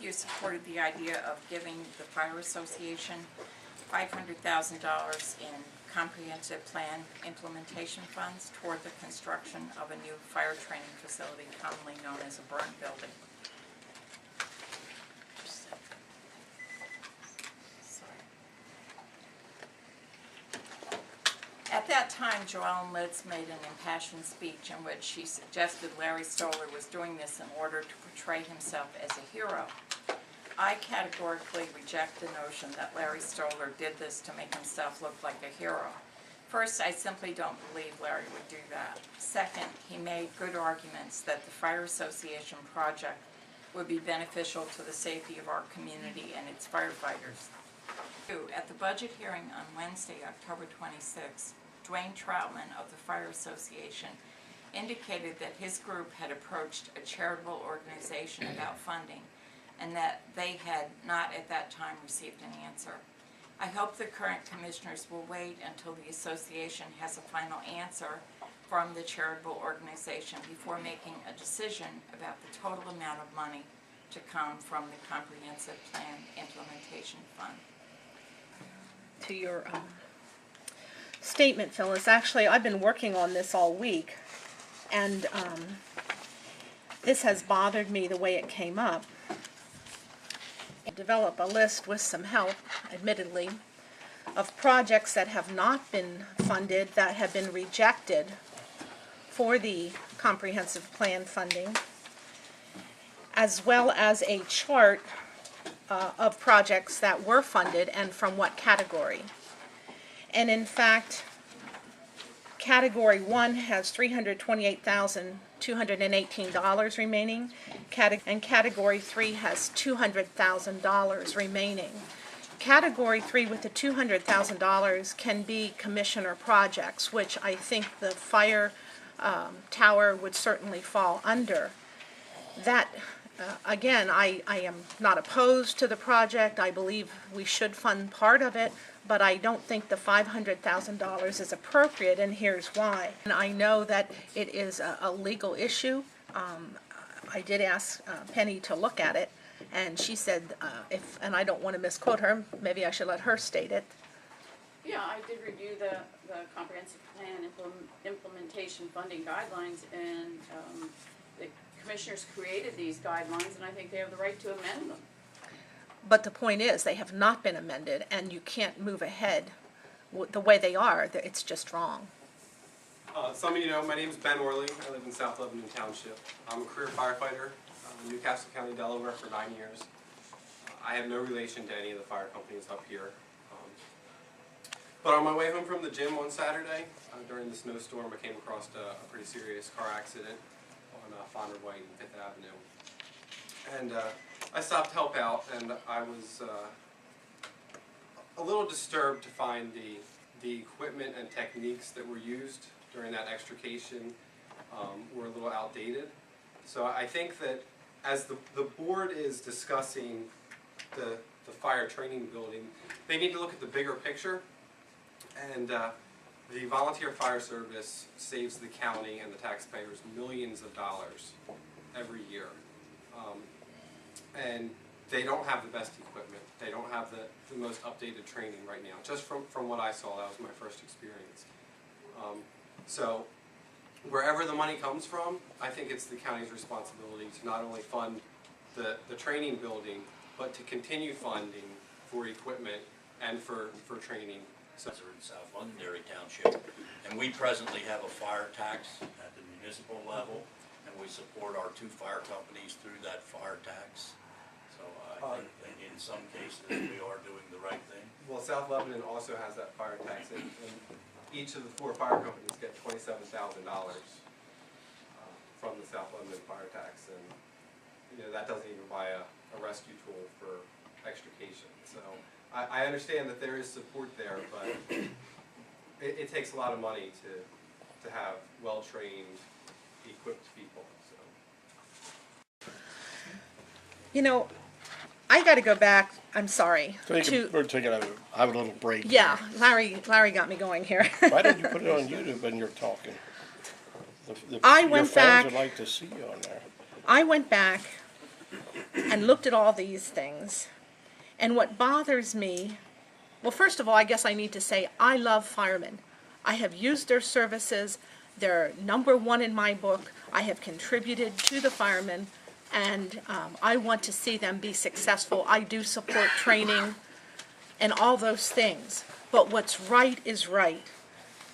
you supported the idea of giving the Fire Association $500,000 in comprehensive plan implementation funds toward the construction of a new fire training facility commonly known as a burn building. At that time, Joellen Litz made an impassioned speech in which she suggested Larry Stohler was doing this in order to portray himself as a hero. I categorically reject the notion that Larry Stohler did this to make himself look like a hero. First, I simply don't believe Larry would do that. Second, he made good arguments that the Fire Association project would be beneficial to the safety of our community and its firefighters. At the budget hearing on Wednesday, October 26, Dwayne Troutman of the Fire Association indicated that his group had approached a charitable organization about funding and that they had not at that time received an answer. I hope the current commissioners will wait until the association has a final answer from the charitable organization before making a decision about the total amount of money to come from the Comprehensive Plan Implementation Fund. To your statement, Phyllis, actually I've been working on this all week, and this has bothered me the way it came up. Develop a list with some help, admittedly, of projects that have not been funded, that have been rejected for the comprehensive plan funding, as well as a chart of projects that were funded and from what category. And in fact, Category 1 has $328,218 remaining, and Category 3 has $200,000 remaining. Category 3 with the $200,000 can be commissioner projects, which I think the fire tower would certainly fall under. That again, I am not opposed to the project. I believe we should fund part of it, but I don't think the $500,000 is appropriate, and here's why. And I know that it is a legal issue. I did ask Penny to look at it, and she said, and I don't want to misquote her, maybe I should let her state it. Yeah, I did review the comprehensive plan implementation funding guidelines, and the commissioners created these guidelines, and I think they have the right to amend them. But the point is, they have not been amended, and you can't move ahead the way they are. It's just wrong. Some of you know, my name is Ben Orley. I live in South Lebanon Township. I'm a career firefighter in Newcastle County, Delaware for 9 years. I have no relation to any of the fire companies up here. But on my way home from the gym one Saturday, during the snowstorm, I came across a pretty serious car accident on Fonder White and 5th Avenue. And I stopped to help out, and I was a little disturbed to find the equipment and techniques that were used during that extrication were a little outdated. So I think that as the board is discussing the fire training building, they need to look at the bigger picture. And the volunteer fire service saves the county and the taxpayers millions of dollars every year. And they don't have the best equipment. They don't have the most updated training right now. Just from what I saw, that was my first experience. So wherever the money comes from, I think it's the county's responsibility to not only fund the training building, but to continue funding for equipment and for training. So we're in South Londonderry Township, and we presently have a fire tax at the municipal level, and we support our 2 fire companies through that fire tax. So I think that in some cases we are doing the right thing. Well, South Lebanon also has that fire tax, and each of the 4 fire companies get $27,000 from the South Lebanon fire tax, and that doesn't even buy a rescue tool for extrication. So I understand that there is support there, but it takes a lot of money to have well-trained, equipped people. So. I got to go back. I'm sorry. We're taking have a little break. Yeah, Larry got me going here. Why don't you put it on YouTube when you're talking? I went your fans back. would like to see you on there. I went back and looked at all these things. And what bothers me, well, first of all, I guess I need to say I love firemen. I have used their services. They're number one in my book. I have contributed to the firemen, and I want to see them be successful. I do support training and all those things. But what's right is right.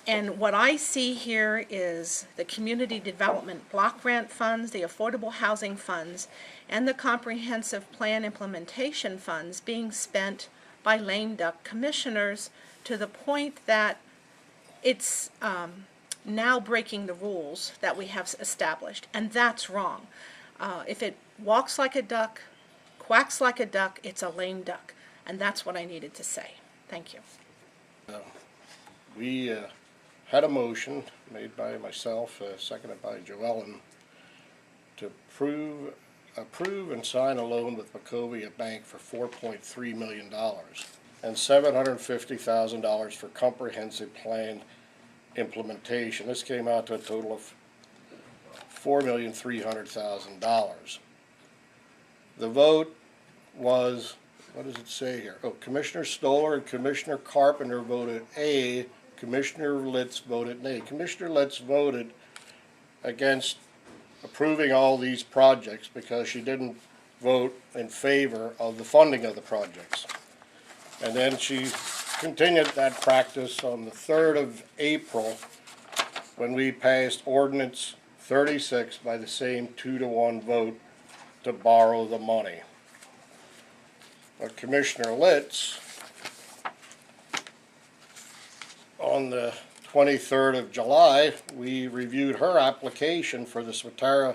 And what I see here is the community development block grant funds, the affordable housing funds, and the comprehensive plan implementation funds being spent by lame duck commissioners to the point that it's now breaking the rules that we have established, and that's wrong. If it walks like a duck, quacks like a duck, it's a lame duck, and that's what I needed to say. Thank you. We had a motion made by myself, seconded by Joellen, to approve and sign a loan with Wachovia Bank for $4.3 million and $750,000 for comprehensive plan implementation. This came out to a total of $4,300,000. The vote was, what does it say here? Oh, Commissioner Stohler and Commissioner Carpenter voted A. Commissioner Litz voted nay. Commissioner Litz voted against approving all these projects because she didn't vote in favor of the funding of the projects. And then she continued that practice on the 3rd of April when we passed Ordinance 36 by the same 2-to-1 vote to borrow the money. But Commissioner Litz, on the 23rd of July, we reviewed her application for the Swatara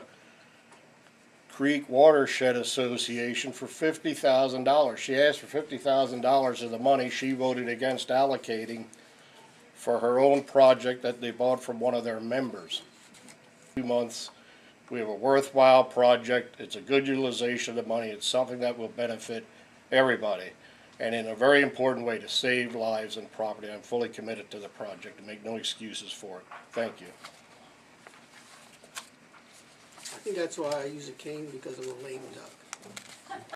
Creek Watershed Association for $50,000. She asked for $50,000 of the money she voted against allocating for her own project that they bought from one of their members. 2 months, we have a worthwhile project. It's a good utilization of the money. It's something that will benefit everybody, and in a very important way to save lives and property. I'm fully committed to the project and make no excuses for it. Thank you. I think that's why I use a cane, because of a lame duck.